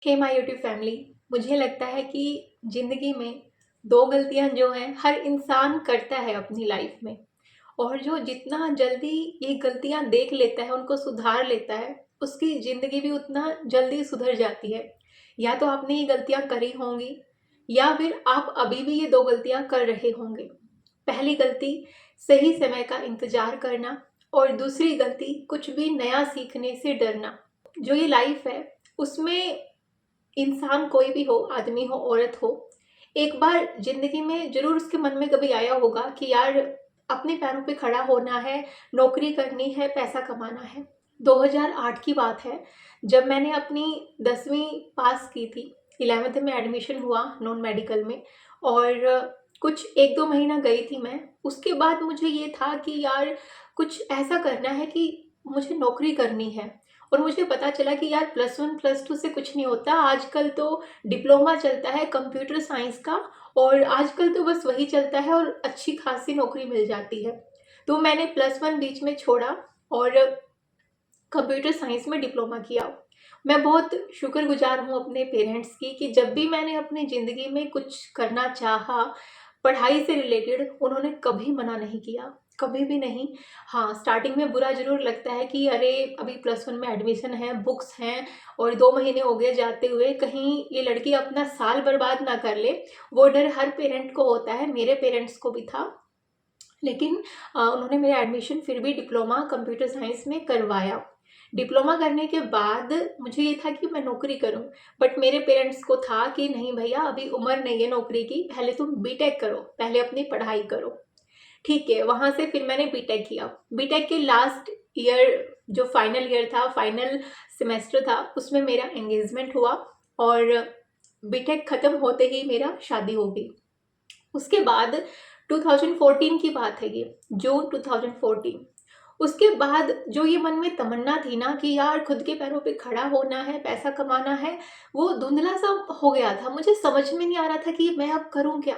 Hey my YouTube family. मुझे लगता है कि ज़िंदगी में दो गलतियां जो हैं हर इंसान करता है अपनी लाइफ में। और जो जितना जल्दी ये गलतियां देख लेता है, उनको सुधार लेता है, उसकी ज़िंदगी भी उतना जल्दी सुधर जाती है। या तो आपने ये गलतियां करी होंगी या फिर आप अभी भी ये दो गलतियां कर रहे होंगे। पहली गलती, सही समय का इंतजार करना। और दूसरी गलती, कुछ भी नया सीखने से डरना। जो ये लाइफ है उसमें इंसान कोई भी हो, आदमी हो औरत हो, एक बार जिंदगी में जरूर उसके मन में कभी आया होगा कि यार अपने पैरों पे खड़ा होना है, नौकरी करनी है, पैसा कमाना है। 2008 की बात है, जब मैंने अपनी 10वीं पास की थी। 11th में एडमिशन हुआ नॉन मेडिकल में। और कुछ एक दो महीना गई थी मैं। उसके बाद मुझे ये था कि यार कुछ ऐसा करना है कि मुझे नौकरी करनी है। और मुझे पता चला कि यार +1 +2 से कुछ नहीं होता। आजकल तो डिप्लोमा चलता है कंप्यूटर साइंस का, और आजकल तो बस वही चलता है और अच्छी खासी नौकरी मिल जाती है। तो मैंने +1 बीच में छोड़ा और कंप्यूटर साइंस में डिप्लोमा किया। मैं बहुत शुक्रगुजार हूँ अपने पेरेंट्स की कि जब भी मैंने अपनी ज़िंदगी में कुछ करना चाहा पढ़ाई से रिलेटेड, उन्होंने कभी मना नहीं किया, कभी भी नहीं। हाँ, स्टार्टिंग में बुरा ज़रूर लगता है कि अरे अभी +1 में एडमिशन है, बुक्स हैं और 2 महीने हो गए जाते हुए, कहीं ये लड़की अपना साल बर्बाद ना कर ले। वो डर हर पेरेंट को होता है, मेरे पेरेंट्स को भी था। लेकिन उन्होंने मेरा एडमिशन फिर भी डिप्लोमा कंप्यूटर साइंस में करवाया। डिप्लोमा करने के बाद मुझे ये था कि मैं नौकरी करूं, बट मेरे पेरेंट्स को था कि नहीं भैया, अभी उम्र नहीं है नौकरी की, पहले तुम बीटेक करो, पहले अपनी पढ़ाई करो। ठीक है, वहां से फिर मैंने बीटेक किया। बीटेक के लास्ट ईयर, जो फाइनल ईयर था, फाइनल सेमेस्टर था, उसमें मेरा एंगेजमेंट हुआ। और बीटेक खत्म होते ही मेरा शादी हो गई। उसके बाद 2014 की बात है ये, जून 2014। उसके बाद जो ये मन में तमन्ना थी ना कि यार खुद के पैरों पे खड़ा होना है, पैसा कमाना है, वो धुंधला सा हो गया था। मुझे समझ में नहीं आ रहा था कि मैं अब करूं क्या।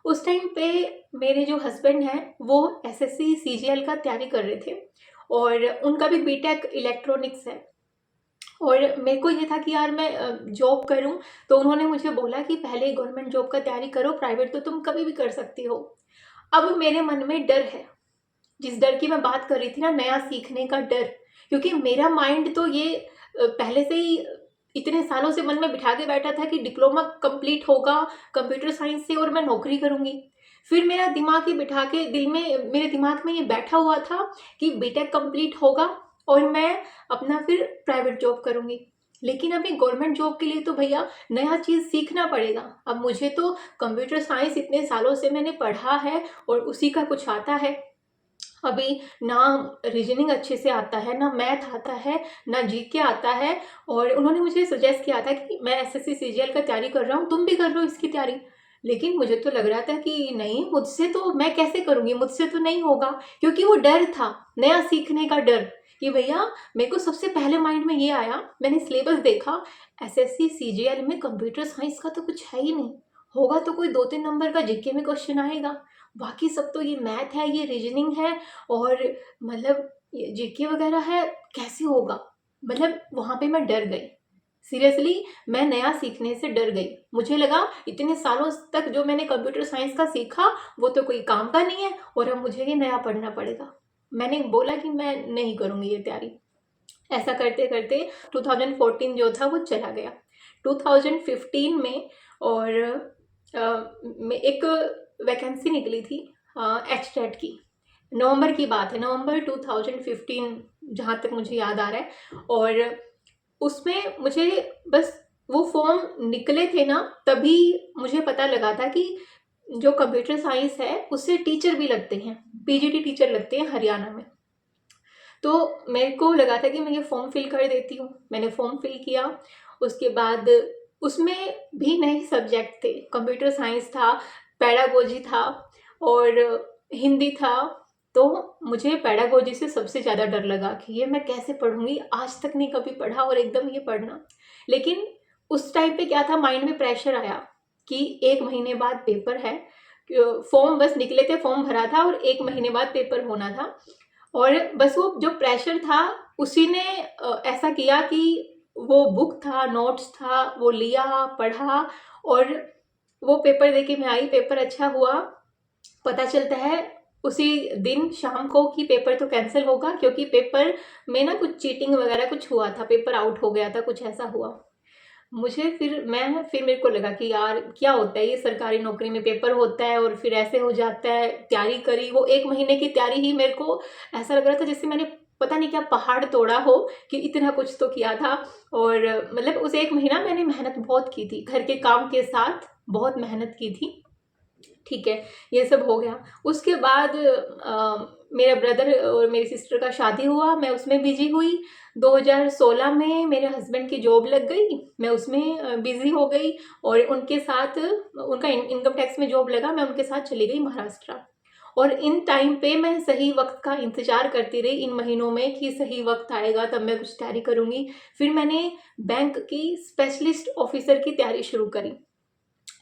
उस टाइम पे मेरे जो हस्बैंड हैं वो एसएससी सीजीएल का तैयारी कर रहे थे, और उनका भी बीटेक इलेक्ट्रॉनिक्स है। और मेरे को ये था कि यार मैं जॉब करूं। तो उन्होंने मुझे बोला कि पहले गवर्नमेंट जॉब का तैयारी करो, प्राइवेट तो तुम कभी भी कर सकती हो। अब मेरे मन में डर है, जिस डर की मैं बात कर रही थी ना, नया सीखने का डर। क्योंकि मेरा माइंड तो ये पहले से ही इतने सालों से मन में बिठा के बैठा था कि डिप्लोमा कंप्लीट होगा कंप्यूटर साइंस से और मैं नौकरी करूंगी। फिर मेरा दिमाग ही बिठा के दिल में, मेरे दिमाग में ये बैठा हुआ था कि बीटेक कंप्लीट होगा और मैं अपना फिर प्राइवेट जॉब करूंगी। लेकिन अभी गवर्नमेंट जॉब के लिए तो भैया नया चीज़ सीखना पड़ेगा। अब मुझे तो कंप्यूटर साइंस इतने सालों से मैंने पढ़ा है और उसी का कुछ आता है। अभी ना रीजनिंग अच्छे से आता है, ना मैथ आता है, ना जीके आता है। और उन्होंने मुझे सजेस्ट किया था कि मैं एसएससी सीजीएल का तैयारी कर रहा हूँ, तुम भी कर लो इसकी तैयारी। लेकिन मुझे तो लग रहा था कि नहीं, मुझसे तो मैं कैसे करूँगी, मुझसे तो नहीं होगा। क्योंकि वो डर था, नया सीखने का डर। कि भैया, मेरे को सबसे पहले माइंड में ये आया, मैंने सिलेबस देखा, एसएससी सीजीएल में कंप्यूटर साइंस का तो कुछ है ही नहीं। होगा तो कोई 2-3 नंबर का जीके में क्वेश्चन आएगा, बाकी सब तो ये मैथ है, ये रीजनिंग है, और मतलब जीके वगैरह है, कैसे होगा। मतलब वहां पे मैं डर गई। सीरियसली, मैं नया सीखने से डर गई। मुझे लगा इतने सालों तक जो मैंने कंप्यूटर साइंस का सीखा वो तो कोई काम का नहीं है, और अब मुझे ये नया पढ़ना पड़ेगा। मैंने बोला कि मैं नहीं करूंगी ये तैयारी। ऐसा करते करते 2014 जो था वो चला गया। 2015 में और एक वैकेंसी निकली थी एचटेट की। नवंबर की बात है, नवंबर 2015, जहाँ तक मुझे याद आ रहा है। और उसमें मुझे बस वो फॉर्म निकले थे ना, तभी मुझे पता लगा था कि जो कंप्यूटर साइंस है उससे टीचर भी लगते हैं, पीजीटी टीचर लगते हैं हरियाणा में। तो मेरे को लगा था कि मैं ये फॉर्म फिल कर देती हूँ। मैंने फॉर्म फिल किया। उसके बाद उसमें भी नए सब्जेक्ट थे, कंप्यूटर साइंस था, पैडागोजी था और हिंदी था। तो मुझे पैडागोजी से सबसे ज़्यादा डर लगा कि ये मैं कैसे पढ़ूंगी, आज तक नहीं कभी पढ़ा और एकदम ये पढ़ना। लेकिन उस टाइम पे क्या था, माइंड में प्रेशर आया कि 1 महीने बाद पेपर है। फॉर्म बस निकले थे, फॉर्म भरा था और 1 महीने बाद पेपर होना था। और बस वो जो प्रेशर था उसी ने ऐसा किया कि वो बुक था, नोट्स था, वो लिया, पढ़ा और वो पेपर दे के मैं आई। पेपर अच्छा हुआ। पता चलता है उसी दिन शाम को कि पेपर तो कैंसिल होगा, क्योंकि पेपर में ना कुछ चीटिंग वगैरह कुछ हुआ था, पेपर आउट हो गया था, कुछ ऐसा हुआ। मुझे फिर मेरे को लगा कि यार क्या होता है ये, सरकारी नौकरी में पेपर होता है और फिर ऐसे हो जाता है। तैयारी करी, वो 1 महीने की तैयारी ही मेरे को ऐसा लग रहा था जैसे मैंने पता नहीं क्या पहाड़ तोड़ा हो, कि इतना कुछ तो किया था। और मतलब उस 1 महीना मैंने मेहनत बहुत की थी, घर के काम के साथ बहुत मेहनत की थी। ठीक है, ये सब हो गया। उसके बाद मेरा ब्रदर और मेरी सिस्टर का शादी हुआ, मैं उसमें बिजी हुई। 2016 में मेरे हस्बैंड की जॉब लग गई, मैं उसमें बिजी हो गई। और उनके साथ उनका इनकम टैक्स में जॉब लगा, मैं उनके साथ चली गई महाराष्ट्र। और इन टाइम पे मैं सही वक्त का इंतजार करती रही, इन महीनों में, कि सही वक्त आएगा तब मैं कुछ तैयारी करूंगी। फिर मैंने बैंक की स्पेशलिस्ट ऑफिसर की तैयारी शुरू करी।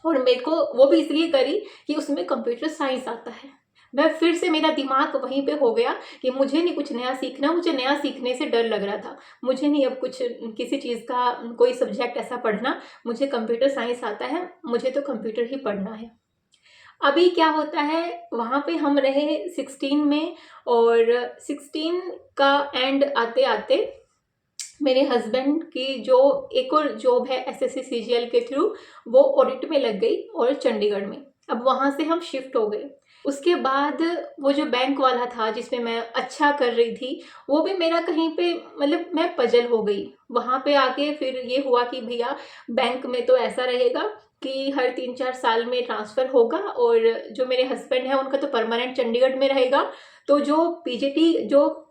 और मेरे को वो भी इसलिए करी कि उसमें कंप्यूटर साइंस आता है। मैं फिर से, मेरा दिमाग वहीं पे हो गया कि मुझे नहीं कुछ नया सीखना, मुझे नया सीखने से डर लग रहा था। मुझे नहीं अब कुछ किसी चीज़ का कोई सब्जेक्ट ऐसा पढ़ना, मुझे कंप्यूटर साइंस आता है, मुझे तो कंप्यूटर ही पढ़ना है। अभी क्या होता है, वहाँ पे हम रहे 16 में, और 16 का एंड आते आते मेरे हस्बैंड की जो एक और जॉब है एसएससी सीजीएल के थ्रू, वो ऑडिट में लग गई और चंडीगढ़ में। अब वहाँ से हम शिफ्ट हो गए। उसके बाद वो जो बैंक वाला था जिसमें मैं अच्छा कर रही थी, वो भी मेरा कहीं पे, मतलब मैं पजल हो गई वहाँ पे आके। फिर ये हुआ कि भैया बैंक में तो ऐसा रहेगा कि हर 3-4 साल में ट्रांसफ़र होगा, और जो मेरे हस्बैंड है उनका तो परमानेंट चंडीगढ़ में रहेगा। तो जो पीजीटी जो,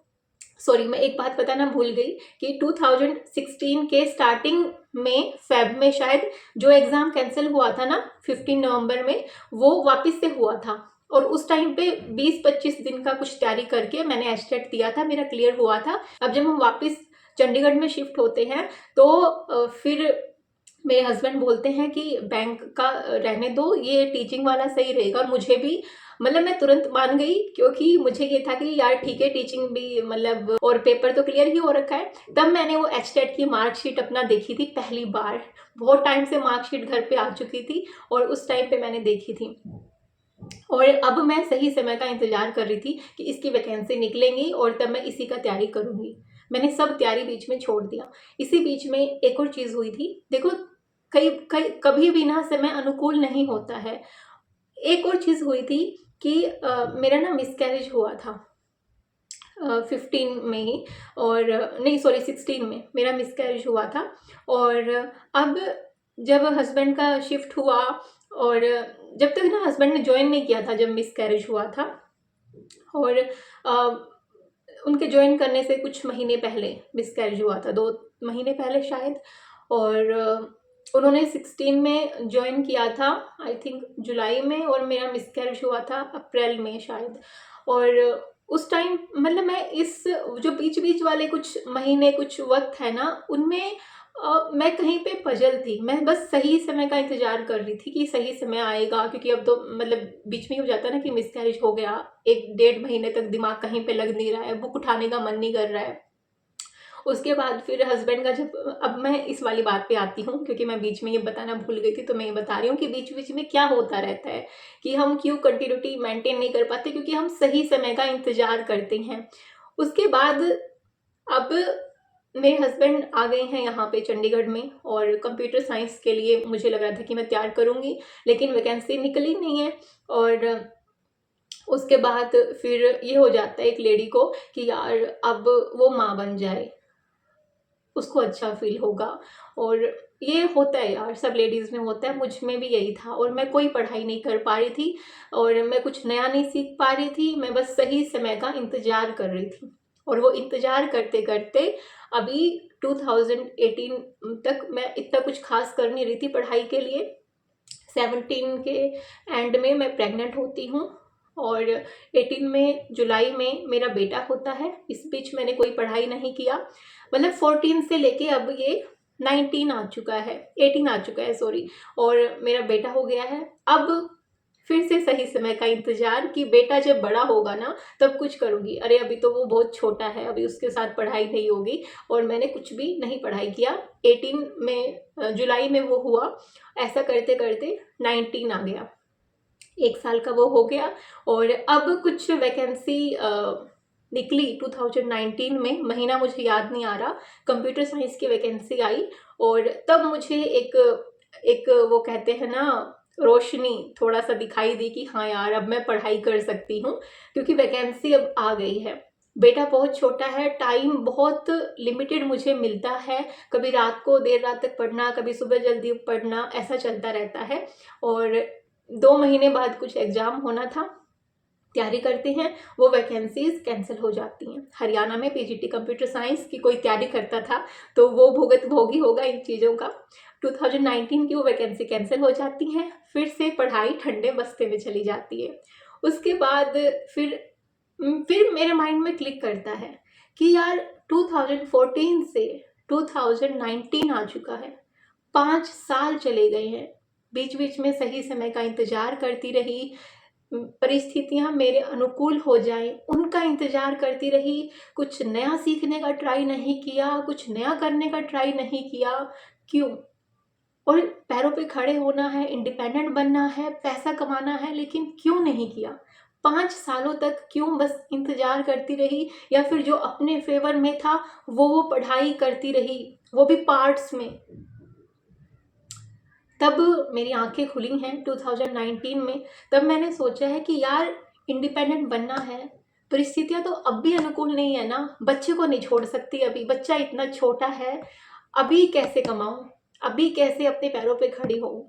सॉरी मैं एक बात बताना भूल गई कि 2016 के स्टार्टिंग में, फेब में शायद, जो एग्ज़ाम कैंसिल हुआ था ना 15 नवंबर में, वो वापस से हुआ था। और उस टाइम पे 20-25 दिन का कुछ तैयारी करके मैंने एस्टेट दिया था, मेरा क्लियर हुआ था। अब जब हम वापस चंडीगढ़ में शिफ्ट होते हैं तो फिर मेरे हस्बैंड बोलते हैं कि बैंक का रहने दो, ये टीचिंग वाला सही रहेगा। और मुझे भी, मतलब मैं तुरंत मान गई, क्योंकि मुझे ये था कि यार ठीक है, टीचिंग भी मतलब, और पेपर तो क्लियर ही हो रखा है। तब मैंने वो एचटेट की मार्कशीट अपना देखी थी पहली बार। बहुत टाइम से मार्कशीट घर पे आ चुकी थी और उस टाइम पे मैंने देखी थी। और अब मैं सही समय का इंतजार कर रही थी कि इसकी वैकेंसी निकलेंगी और तब मैं इसी का तैयारी करूंगी। मैंने सब तैयारी बीच में छोड़ दिया। इसी बीच में एक और चीज़ हुई थी, देखो, कई कई कभी भी ना समय अनुकूल नहीं होता है। एक और चीज़ हुई थी कि मेरा ना मिसकैरेज हुआ था 15 में ही, और नहीं सॉरी 16 में मेरा मिसकैरेज हुआ था। और अब जब हस्बैंड का शिफ्ट हुआ, और जब तक ना हस्बैंड ने ज्वाइन नहीं किया था जब मिसकैरेज हुआ था, और उनके ज्वाइन करने से कुछ महीने पहले मिसकैरेज हुआ था, 2 महीने पहले शायद। और उन्होंने 16 में ज्वाइन किया था, आई थिंक जुलाई में, और मेरा मिसकैरेज हुआ था अप्रैल में शायद। और उस टाइम मतलब मैं इस जो बीच बीच वाले कुछ महीने, कुछ वक्त है ना, उनमें मैं कहीं पे पजल थी। मैं बस सही समय का इंतजार कर रही थी कि सही समय आएगा, क्योंकि अब तो मतलब बीच में ही हो जाता है ना कि मिसकैरेज हो गया, 1-1.5 महीने तक दिमाग कहीं पे लग नहीं रहा है, बुक उठाने का मन नहीं कर रहा है। उसके बाद फिर हस्बैंड का जब, अब मैं इस वाली बात पे आती हूँ क्योंकि मैं बीच में ये बताना भूल गई थी, तो मैं ये बता रही हूँ कि बीच बीच में क्या होता रहता है कि हम क्यों कंटिन्यूटी मेंटेन नहीं कर पाते, क्योंकि हम सही समय का इंतजार करते हैं। उसके बाद अब मेरे हस्बैंड आ गए हैं यहाँ पे चंडीगढ़ में, और कंप्यूटर साइंस के लिए मुझे लग रहा था कि मैं तैयार करूँगी, लेकिन वैकेंसी निकली नहीं है। और उसके बाद फिर ये हो जाता है एक लेडी को कि यार अब वो माँ बन जाए, उसको अच्छा फील होगा। और ये होता है यार, सब लेडीज़ में होता है, मुझ में भी यही था। और मैं कोई पढ़ाई नहीं कर पा रही थी, और मैं कुछ नया नहीं सीख पा रही थी, मैं बस सही समय का इंतज़ार कर रही थी। और वो इंतज़ार करते करते अभी 2018 तक मैं इतना कुछ खास कर नहीं रही थी पढ़ाई के लिए। 17 के एंड में मैं प्रेग्नेंट होती हूँ, और 18 में जुलाई में मेरा बेटा होता है। इस बीच मैंने कोई पढ़ाई नहीं किया, मतलब 14 से लेके अब ये 19 आ चुका है, 18 आ चुका है सॉरी, और मेरा बेटा हो गया है। अब फिर से सही समय का इंतजार कि बेटा जब बड़ा होगा ना तब कुछ करूँगी। अरे अभी तो वो बहुत छोटा है, अभी उसके साथ पढ़ाई नहीं होगी। और मैंने कुछ भी नहीं पढ़ाई किया। 18 में जुलाई में वो हुआ। ऐसा करते करते 19 आ गया, 1 साल का वो हो गया। और अब कुछ वैकेंसी निकली 2019 में, महीना मुझे याद नहीं आ रहा, कंप्यूटर साइंस की वैकेंसी आई। और तब मुझे एक एक वो कहते हैं ना, रोशनी थोड़ा सा दिखाई दी कि हाँ यार अब मैं पढ़ाई कर सकती हूँ, क्योंकि वैकेंसी अब आ गई है। बेटा बहुत छोटा है, टाइम बहुत लिमिटेड मुझे मिलता है। कभी रात को देर रात तक पढ़ना, कभी सुबह जल्दी पढ़ना, ऐसा चलता रहता है। और 2 महीने बाद कुछ एग्जाम होना था, तैयारी करते हैं, वो वैकेंसीज कैंसिल हो जाती हैं। हरियाणा में पीजीटी कंप्यूटर साइंस की कोई तैयारी करता था तो वो भुगत भोगी होगा इन चीज़ों का। 2019 की वो वैकेंसी कैंसिल हो जाती है, फिर से पढ़ाई ठंडे बस्ते में चली जाती है। उसके बाद फिर मेरे माइंड में क्लिक करता है कि यार 2014 से 2019 आ चुका है, 5 साल चले गए हैं। बीच बीच में सही समय का इंतजार करती रही, परिस्थितियां मेरे अनुकूल हो जाएं उनका इंतजार करती रही, कुछ नया सीखने का ट्राई नहीं किया, कुछ नया करने का ट्राई नहीं किया। क्यों? और पैरों पे खड़े होना है, इंडिपेंडेंट बनना है, पैसा कमाना है, लेकिन क्यों नहीं किया? 5 सालों तक क्यों बस इंतजार करती रही? या फिर जो अपने फेवर में था वो पढ़ाई करती रही, वो भी पार्ट्स में। तब मेरी आंखें खुली हैं 2019 में। तब मैंने सोचा है कि यार इंडिपेंडेंट बनना है, परिस्थितियां तो अब भी अनुकूल नहीं है ना, बच्चे को नहीं छोड़ सकती, अभी बच्चा इतना छोटा है, अभी कैसे कमाऊं, अभी कैसे अपने पैरों पे खड़ी होऊं।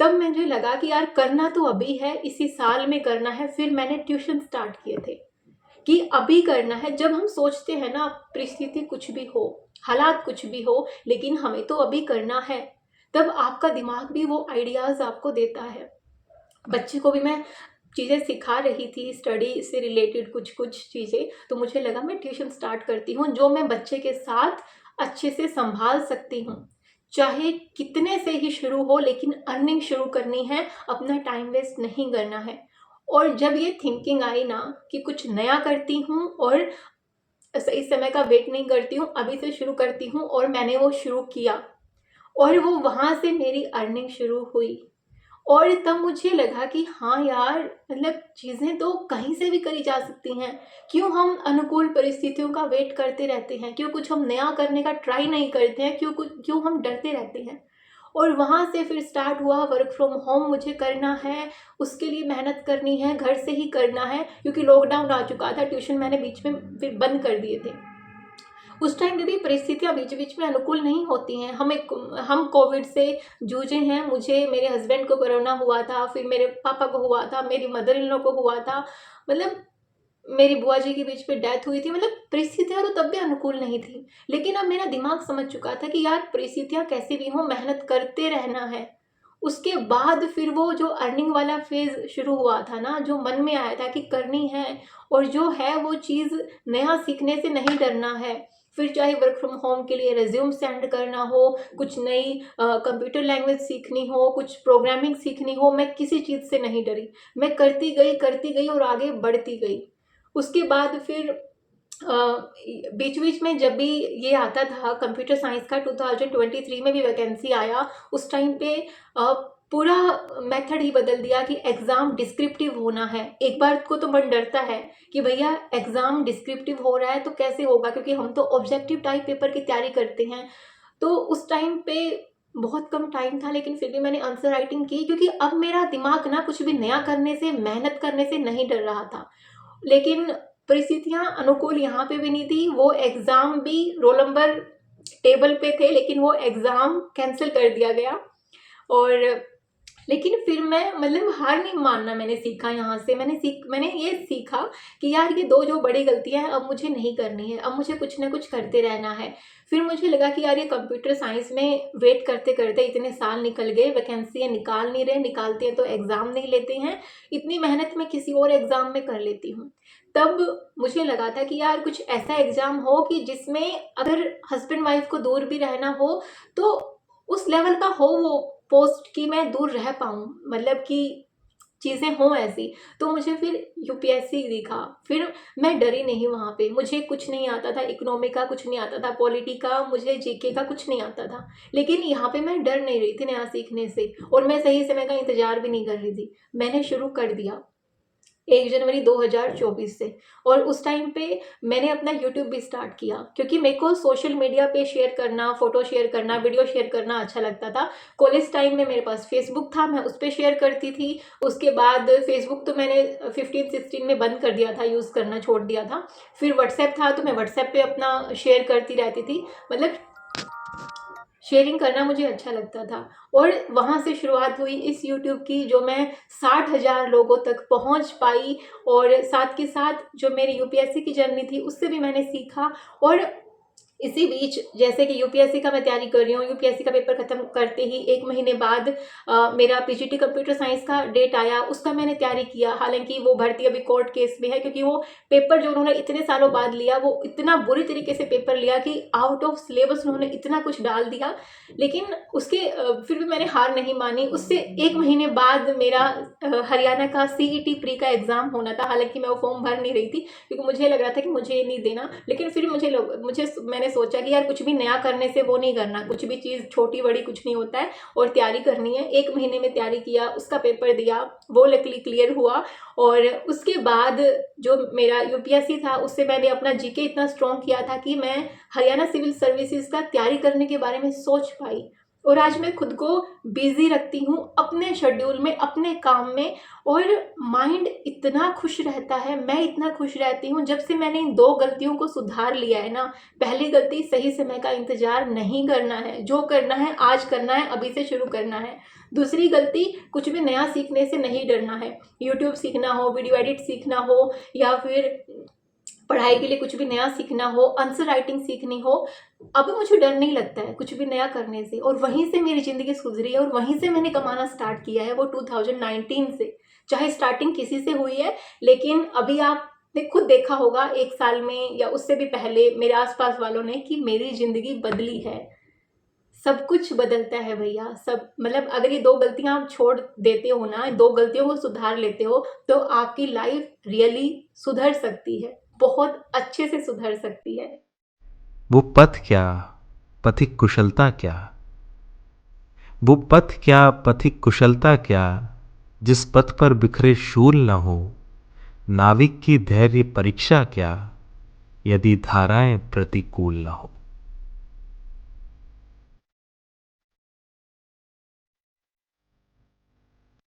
तब मुझे लगा कि यार करना तो अभी है, इसी साल में करना है। फिर मैंने ट्यूशन स्टार्ट किए थे कि अभी करना है। जब हम सोचते हैं ना, परिस्थिति कुछ भी हो, हालात कुछ भी हो, लेकिन हमें तो अभी करना है, तब आपका दिमाग भी वो आइडियाज आपको देता है। बच्चे को भी मैं चीज़ें सिखा रही थी, स्टडी से रिलेटेड कुछ कुछ चीज़ें, तो मुझे लगा मैं ट्यूशन स्टार्ट करती हूँ जो मैं बच्चे के साथ अच्छे से संभाल सकती हूँ। चाहे कितने से ही शुरू हो, लेकिन अर्निंग शुरू करनी है, अपना टाइम वेस्ट नहीं करना है। और जब ये थिंकिंग आई ना कि कुछ नया करती हूँ और सही समय का वेट नहीं करती हूँ, अभी से शुरू करती हूँ, और मैंने वो शुरू किया और वो वहाँ से मेरी अर्निंग शुरू हुई। और तब मुझे लगा कि हाँ यार, मतलब चीज़ें तो कहीं से भी करी जा सकती हैं। क्यों हम अनुकूल परिस्थितियों का वेट करते रहते हैं? क्यों कुछ हम नया करने का ट्राई नहीं करते हैं? क्यों हम डरते रहते हैं? और वहाँ से फिर स्टार्ट हुआ, वर्क फ्रॉम होम मुझे करना है, उसके लिए मेहनत करनी है, घर से ही करना है, क्योंकि लॉकडाउन आ चुका था, ट्यूशन मैंने बीच में फिर बंद कर दिए थे। उस टाइम पे भी परिस्थितियाँ बीच बीच में अनुकूल नहीं होती हैं। हम कोविड से जूझे हैं। मुझे, मेरे हस्बैंड को कोरोना हुआ था, फिर मेरे पापा को हुआ था, मेरी मदर इन लॉ को हुआ था, मतलब मेरी बुआ जी के बीच में डेथ हुई थी। मतलब परिस्थितियाँ तो तब भी अनुकूल नहीं थी, लेकिन अब मेरा दिमाग समझ चुका था कि यार परिस्थितियाँ कैसी भी हों, मेहनत करते रहना है। उसके बाद फिर वो जो अर्निंग वाला फेज शुरू हुआ था ना, जो मन में आया था कि करनी है, और जो है वो चीज़ नया सीखने से नहीं डरना है। फिर चाहे वर्क फ्रॉम होम के लिए रिज्यूम सेंड करना हो, कुछ नई कंप्यूटर लैंग्वेज सीखनी हो, कुछ प्रोग्रामिंग सीखनी हो, मैं किसी चीज़ से नहीं डरी। मैं करती गई और आगे बढ़ती गई। उसके बाद फिर बीच बीच में जब भी ये आता था कंप्यूटर साइंस का, 2023 में भी वैकेंसी आया, उस टाइम पे पूरा मेथड ही बदल दिया कि एग्ज़ाम डिस्क्रिप्टिव होना है। एक बार को तो मन डरता है कि भैया एग्ज़ाम डिस्क्रिप्टिव हो रहा है तो कैसे होगा, क्योंकि हम तो ऑब्जेक्टिव टाइप पेपर की तैयारी करते हैं। तो उस टाइम पे बहुत कम टाइम था, लेकिन फिर भी मैंने आंसर राइटिंग की, क्योंकि अब मेरा दिमाग ना कुछ भी नया करने से, मेहनत करने से नहीं डर रहा था। लेकिन परिस्थितियां अनुकूल यहाँ पे भी नहीं थी। वो एग्ज़ाम भी रोल नंबर टेबल पे थे, लेकिन वो एग्ज़ाम कैंसिल कर दिया गया। और लेकिन फिर मैं, मतलब हार नहीं मानना मैंने सीखा यहाँ से। मैंने ये सीखा कि यार ये दो जो बड़ी गलतियाँ हैं अब मुझे नहीं करनी है, अब मुझे कुछ ना कुछ करते रहना है। फिर मुझे लगा कि यार ये कंप्यूटर साइंस में वेट करते करते इतने साल निकल गए, वैकेंसी निकाल नहीं रहे, निकालते हैं तो एग्ज़ाम नहीं लेते हैं, इतनी मेहनत मैं किसी और एग्ज़ाम में कर लेती हूँ। तब मुझे लगा था कि यार कुछ ऐसा एग्ज़ाम हो कि जिसमें अगर हस्बैंड वाइफ को दूर भी रहना हो तो उस लेवल का हो वो पोस्ट कि मैं दूर रह पाऊँ, मतलब कि चीज़ें हों ऐसी, तो मुझे फिर यूपीएससी दिखा। फिर मैं डरी नहीं वहाँ पे, मुझे कुछ नहीं आता था, इकोनॉमी का कुछ नहीं आता था, पॉलिटी का, मुझे जीके का कुछ नहीं आता था। लेकिन यहाँ पे मैं डर नहीं रही थी नया सीखने से, और मैं सही समय का इंतज़ार भी नहीं कर रही थी। मैंने शुरू कर दिया 1 जनवरी 2024 से, और उस टाइम पे मैंने अपना यूट्यूब भी स्टार्ट किया, क्योंकि मेरे को सोशल मीडिया पे शेयर करना, फ़ोटो शेयर करना, वीडियो शेयर करना अच्छा लगता था। कॉलेज टाइम में मेरे पास फ़ेसबुक था, मैं उस पे शेयर करती थी। उसके बाद फ़ेसबुक तो मैंने 15-16 में बंद कर दिया था, यूज़ करना छोड़ दिया था। फिर व्हाट्सएप था, तो मैं व्हाट्सएप पे अपना शेयर करती रहती थी। मतलब शेयरिंग करना मुझे अच्छा लगता था, और वहाँ से शुरुआत हुई इस यूट्यूब की, जो मैं 60,000 लोगों तक पहुँच पाई। और साथ के साथ जो मेरी यूपीएससी की जर्नी थी, उससे भी मैंने सीखा। और इसी बीच जैसे कि यूपीएससी का मैं तैयारी कर रही हूँ, यूपीएससी का पेपर खत्म करते ही 1 महीने बाद मेरा पीजीटी कंप्यूटर साइंस का डेट आया, उसका मैंने तैयारी किया। हालाँकि वो भर्ती अभी कोर्ट केस में है, क्योंकि वो पेपर जो उन्होंने इतने सालों बाद लिया, वो इतना बुरी तरीके से पेपर लिया कि आउट ऑफ सिलेबस उन्होंने इतना कुछ डाल दिया। लेकिन उसके फिर भी मैंने हार नहीं मानी। उससे 1 महीने बाद मेरा हरियाणा का सीईटी प्री का एग्ज़ाम होना था। हालाँकि मैं वो फॉर्म भर नहीं रही थी, क्योंकि मुझे लग रहा था कि मुझे ये नहीं देना। लेकिन फिर मैंने सोचा कि यार कुछ भी नया करने से वो नहीं करना, कुछ भी चीज़ छोटी-बड़ी कुछ नहीं होता है, और तैयारी करनी है। 1 महीने में तैयारी किया, उसका पेपर दिया, वो लकीली क्लियर हुआ। और उसके बाद जो मेरा यूपीएससी था, उससे मैंने अपना जीके इतना स्ट्रॉन्ग किया था कि मैं हरियाणा सिविल सर्विसेज का तैयारी करने के बारे में सोच पाई। और आज मैं खुद को बिज़ी रखती हूँ अपने शेड्यूल में, अपने काम में, और माइंड इतना खुश रहता है, मैं इतना खुश रहती हूँ। जब से मैंने इन 2 गलतियों को सुधार लिया है ना, पहली गलती सही समय का इंतज़ार नहीं करना है, जो करना है आज करना है, अभी से शुरू करना है। दूसरी गलती, कुछ भी नया सीखने से नहीं डरना है। यूट्यूब सीखना हो, वीडियो एडिट सीखना हो, या फिर पढ़ाई के लिए कुछ भी नया सीखना हो, आंसर राइटिंग सीखनी हो, अब मुझे डर नहीं लगता है कुछ भी नया करने से। और वहीं से मेरी ज़िंदगी सुधरी है, और वहीं से मैंने कमाना स्टार्ट किया है, वो 2019 से। चाहे स्टार्टिंग किसी से हुई है, लेकिन अभी आपने खुद देखा होगा 1 साल में या उससे भी पहले मेरे आस-पास वालों ने, कि मेरी ज़िंदगी बदली है। सब कुछ बदलता है भैया, सब, मतलब अगर ये 2 गलतियाँ आप छोड़ देते हो ना, 2 गलतियों को सुधार लेते हो, तो आपकी लाइफ रियली सुधर सकती है, बहुत अच्छे से सुधर सकती है। वो पथ क्या, पथिक कुशलता क्या, वो पथ क्या, पथिक कुशलता क्या, जिस पथ पर बिखरे शूल न हो, नाविक की धैर्य परीक्षा क्या, यदि धाराएं प्रतिकूल न हो।